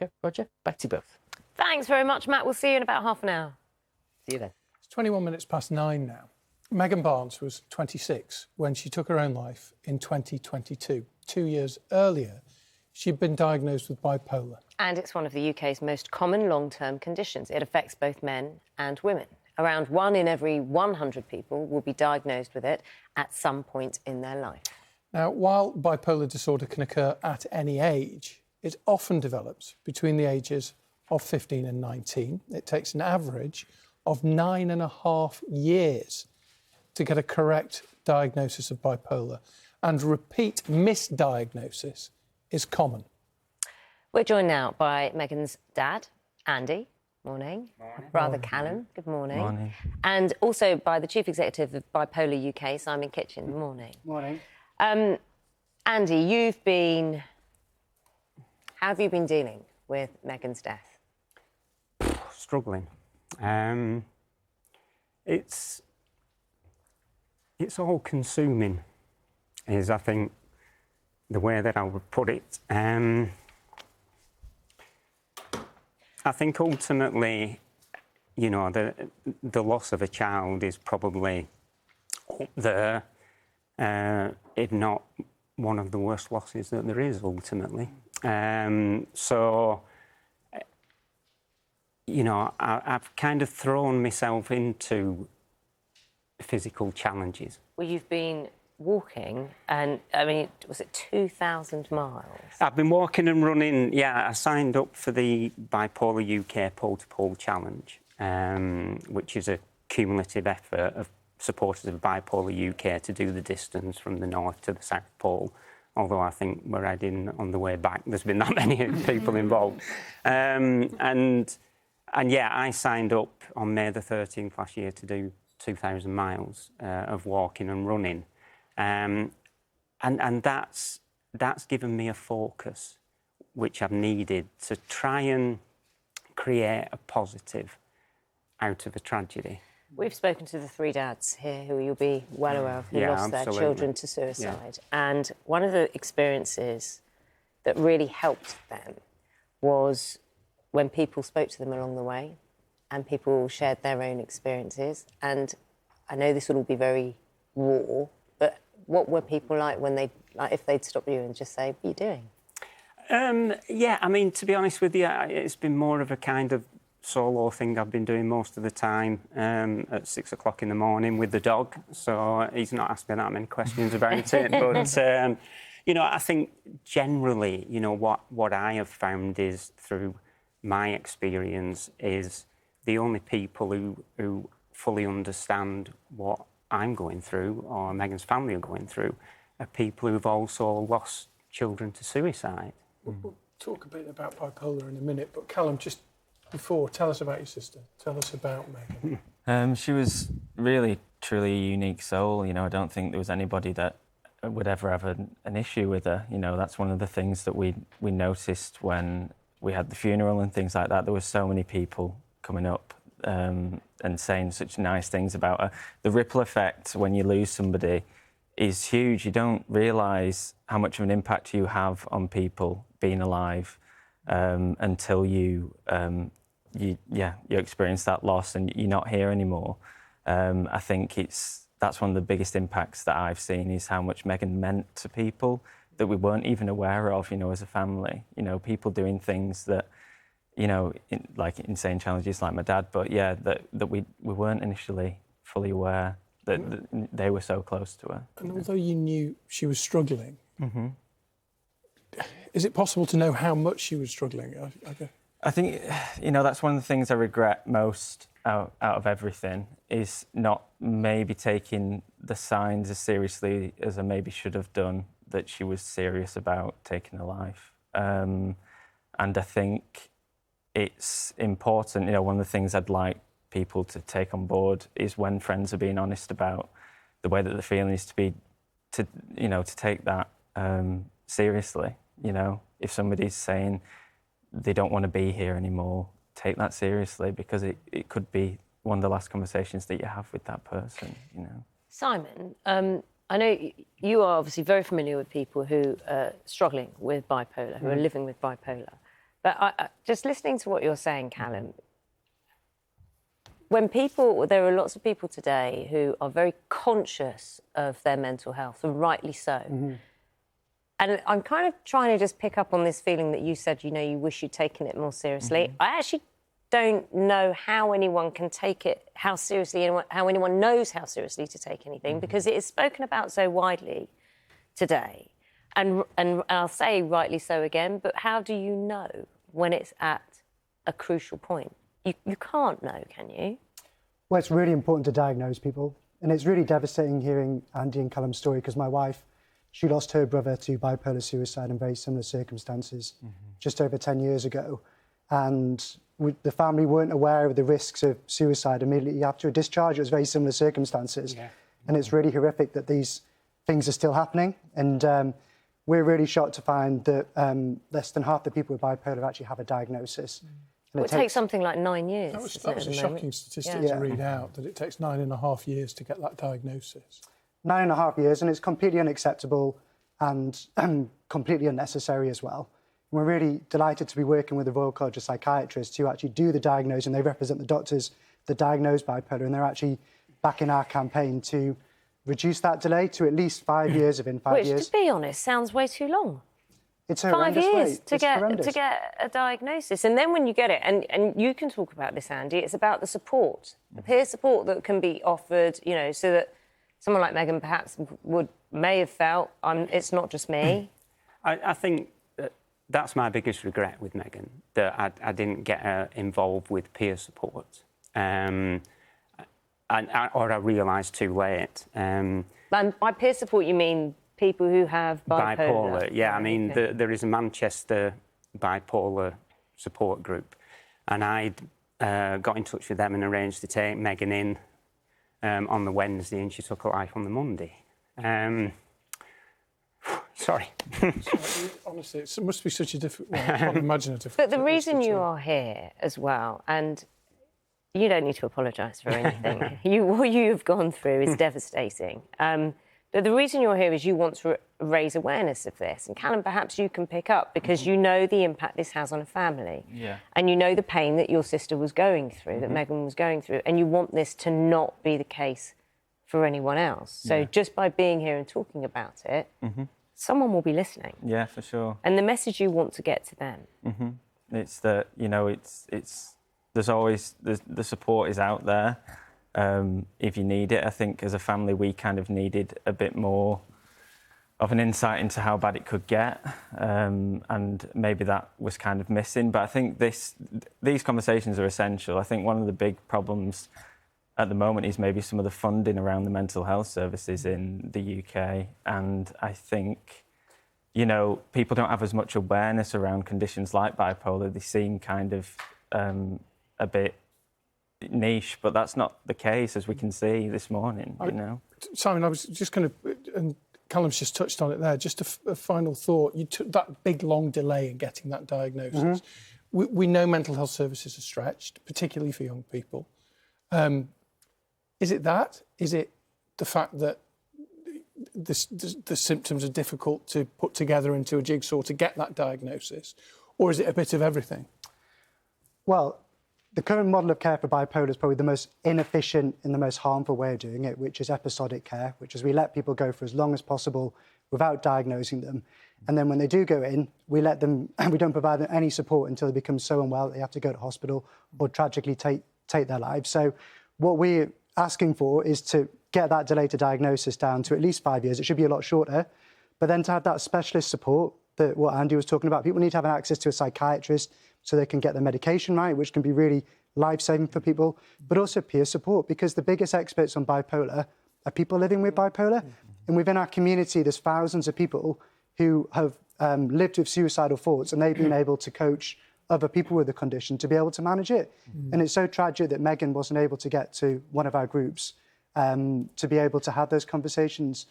Okay, Roger, back to you both. Thanks very much, Matt. We'll see you in about half an hour. See you then. It's 21 minutes past 9 now. Megan Barnes was 26 when she took her own life in 2022. 2 years earlier, she'd been diagnosed with bipolar. And it's one of the UK's most common long-term conditions. It affects both men and women. Around 1 in every 100 people will be diagnosed with it at some point in their life. Now, while bipolar disorder can occur at any age, it often develops between the ages of 15 and 19. It takes an average of 9.5 years to get a correct diagnosis of bipolar, and repeat misdiagnosis is common. We're joined now by Megan's dad, Andy. Morning. Morning. Brother Callum. Good morning. Morning. And also by the Chief Executive of Bipolar UK, Simon Kitchen. Good morning. Morning. Andy, how have you been dealing with Megan's death? Struggling. It's all consuming, is I think the way that I would put it. I think ultimately, you know, the loss of a child is probably up there, if not one of the worst losses that there is ultimately. So, you know, I've kind of thrown myself into physical challenges. Well, you've been walking, and I mean, was it 2,000 miles? I've been walking and running. Yeah, I signed up for the Bipolar UK Pole-to-Pole Challenge, which is a cumulative effort of supporters of Bipolar UK to do the distance from the North to the South Pole. Although I think we're heading on the way back. There's been that many people involved. And yeah, I signed up on May the 13th last year to do 2,000 miles of walking and running. And that's given me a focus which I've needed to try and create a positive out of a tragedy. We've spoken to the 3 dads here who you'll be well aware of, who Yeah, lost their absolutely. children to suicide. Yeah. And one of the experiences that really helped them was when people spoke to them along the way and people shared their own experiences. And I know this will all be very raw, but what were people like when if they'd stop you and just say, what are you doing? Yeah, I mean, to be honest with you, it's been more of a kind of solo thing I've been doing most of the time at 6 o'clock in the morning with the dog. So he's not asked me that many questions about it. But, you know, I think generally, you know, what I have found is through my experience is the only people who fully understand what I'm going through or Megan's family are going through are people who've also lost children to suicide. We'll talk a bit about bipolar in a minute, but Callum, just before, tell us about your sister. Tell us about Megan. She was really, truly a unique soul. You know, I don't think there was anybody that would ever have an issue with her. You know, that's one of the things that we noticed when we had the funeral and things like that. There were so many people coming up and saying such nice things about her. The ripple effect when you lose somebody is huge. You don't realise how much of an impact you have on people being alive until you experience that loss and you're not here anymore. I think that's one of the biggest impacts that I've seen is how much Megan meant to people that we weren't even aware of, you know, as a family. You know, people doing things that, you know, like insane challenges like my dad, but yeah, that we weren't initially fully aware that they were so close to her. And although you knew she was struggling, is it possible to know how much she was struggling? I think, you know, that's one of the things I regret most out of everything is not maybe taking the signs as seriously as I maybe should have done that she was serious about taking her life. And I think it's important, you know, one of the things I'd like people to take on board is when friends are being honest about the way that they're feeling is to take that seriously. You know, if somebody's saying they don't want to be here anymore, take that seriously because it could be one of the last conversations that you have with that person, you know. Simon, I know you are obviously very familiar with people who are struggling with bipolar, who are living with bipolar. But just listening to what you're saying, Callum, there are lots of people today who are very conscious of their mental health, and rightly so. And I'm kind of trying to just pick up on this feeling that you said, you know, you wish you'd taken it more seriously. I actually don't know how anyone can take it, how anyone knows how seriously to take anything, because it is spoken about so widely today. And I'll say rightly so again, but how do you know when it's at a crucial point? You can't know, can you? Well, it's really important to diagnose people. And it's really devastating hearing Andy and Callum's story, because my wife, she lost her brother to bipolar suicide in very similar circumstances just over 10 years ago. And the family weren't aware of the risks of suicide immediately after a discharge. It was very similar circumstances. Yeah. And it's really horrific that these things are still happening. And we're really shocked to find that less than half the people with bipolar actually have a diagnosis. Well, it takes something like 9 years. That was a shocking statistic to read out, that it takes 9.5 years to get that diagnosis. 9.5 years, and it's completely unacceptable and completely unnecessary as well. And we're really delighted to be working with the Royal College of Psychiatrists to actually do the diagnosing. They represent the doctors that diagnose bipolar, and they're actually backing our campaign to reduce that delay to at least 5 years within 5 years. Which, to be honest, sounds way too long. It's a 5 years to get a diagnosis. And then when you get it, and you can talk about this, Andy, it's about the support, the peer support that can be offered, you know, so that someone like Megan perhaps may have felt, it's not just me. I think that's my biggest regret with Megan, that I didn't get her involved with peer support. Or I realised too late. And by peer support, you mean people who have bipolar? Yeah. I mean, there is a Manchester bipolar support group, and I got in touch with them and arranged to take Megan in on the Wednesday, and she took her life on the Monday. Sorry. Honestly, it must be such a difficult... Well, I can't imagine a difficult... But the reason you are here as well, and you don't need to apologise for anything. What you've gone through is devastating. But the reason you're here is you want to raise awareness of this. And Callum, perhaps you can pick up, because you know the impact this has on a family. Yeah. And you know the pain that your sister was going through, that Megan was going through, and you want this to not be the case for anyone else. So just by being here and talking about it, someone will be listening. Yeah, for sure. And the message you want to get to them. It's that, you know, there's always, the support is out there. If you need it. I think as a family we kind of needed a bit more of an insight into how bad it could get, and maybe that was kind of missing. But I think these conversations are essential. I think one of the big problems at the moment is maybe some of the funding around the mental health services in the UK, and I think, you know, people don't have as much awareness around conditions like bipolar. They seem kind of a bit niche, but that's not the case, as we can see this morning, you know. Simon, I was just going to, and Callum's just touched on it there, just a final thought. You took that big, long delay in getting that diagnosis. We know mental health services are stretched, particularly for young people. Is it that? Is it the fact that the symptoms are difficult to put together into a jigsaw to get that diagnosis? Or is it a bit of everything? Well, the current model of care for bipolar is probably the most inefficient and the most harmful way of doing it, which is episodic care, which is we let people go for as long as possible without diagnosing them. And then when they do go in, we let them, and we don't provide them any support until they become so unwell that they have to go to hospital or tragically take their lives. So what we're asking for is to get that delay to diagnosis down to at least 5 years. It should be a lot shorter. But then to have that specialist support, that what Andy was talking about, people need to have access to a psychiatrist so they can get their medication right, which can be really life-saving for people, but also peer support, because the biggest experts on bipolar are people living with bipolar. And within our community, there's thousands of people who have lived with suicidal thoughts, and they've been able to coach other people with the condition to be able to manage it. And it's so tragic that Megan wasn't able to get to one of our groups to be able to have those conversations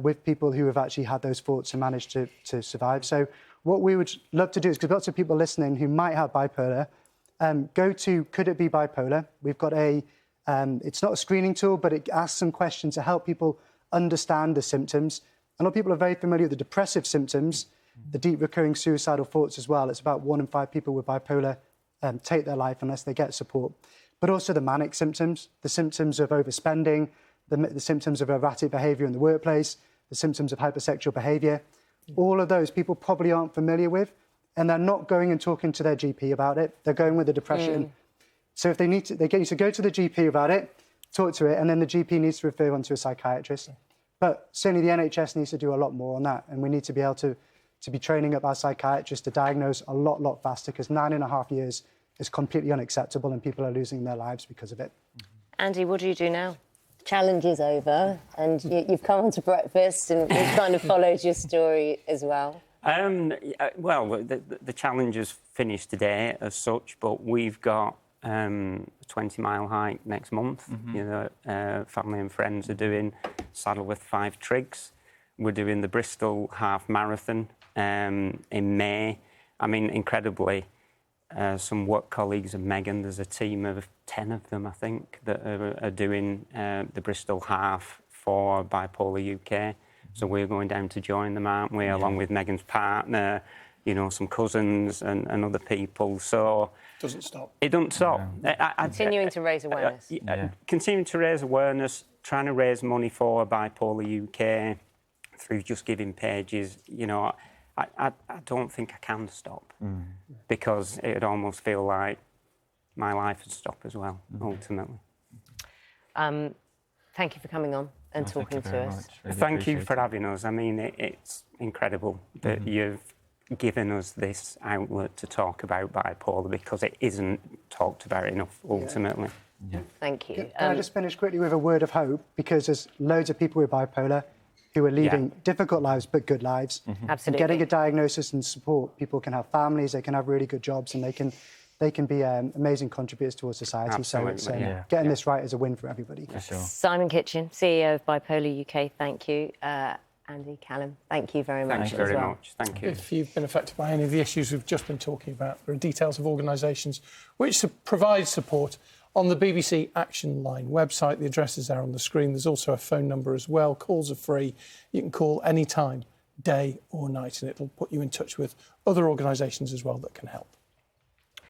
with people who have actually had those thoughts and managed to survive. So what we would love to do is, because lots of people listening who might have bipolar, go to Could It Be Bipolar? We've got it's not a screening tool, but it asks some questions to help people understand the symptoms. A lot of people are very familiar with the depressive symptoms, the deep recurring suicidal thoughts as well. It's about 1 in 5 people with bipolar take their life unless they get support. But also the manic symptoms, the symptoms of overspending, the symptoms of erratic behaviour in the workplace, the symptoms of hypersexual behaviour. All of those people probably aren't familiar with, and they're not going and talking to their GP about it. They're going with the depression. So if they need to, they need to go to the GP about it, talk to it, and then the GP needs to refer on to a psychiatrist. But certainly the NHS needs to do a lot more on that, and we need to be able to be training up our psychiatrists to diagnose a lot faster, because 9.5 years is completely unacceptable and people are losing their lives because of it. Andy, what do you do now? The challenge is over and you've come on to breakfast and we've kind of followed your story as well. Well, the challenge is finished today as such, but we've got a 20-mile hike next month. You know, family and friends are doing Saddleworth 5 Trigs. We're doing the Bristol Half Marathon in May. I mean, incredibly, some work colleagues of Megan, there's a team of 10 of them, I think, that are doing the Bristol Half for Bipolar UK. So we're going down to join them, aren't we, along with Megan's partner, you know, some cousins and other people. So Doesn't stop. it doesn't stop. Continuing to raise awareness. Continuing to raise awareness, trying to raise money for Bipolar UK through Just Giving pages. You know, I don't think I can stop because it would almost feel like my life would stop as well, ultimately. Thank you for coming on and talking to us. Really Thank you for appreciate it. having us. I mean, it's incredible that you've given us this outlet to talk about bipolar, because it isn't talked about enough, ultimately. Thank you. Can I just finish quickly with a word of hope? Because there's loads of people with bipolar who are leading difficult lives but good lives. Absolutely. Getting a diagnosis and support, people can have families, they can have really good jobs, and they can be amazing contributors towards society. Absolutely, So yeah. getting this right is a win for everybody. For sure. Simon Kitchen, CEO of Bipolar UK, thank you. Andy, Callum, thank you very much. Thank you as very well. much. Thank you. If you've been affected by any of the issues we've just been talking about, there are details of organisations which provide support on the BBC Action Line website. The address is there on the screen. There's also a phone number as well. Calls are free. You can call any time, day or night, and it'll put you in touch with other organisations as well that can help.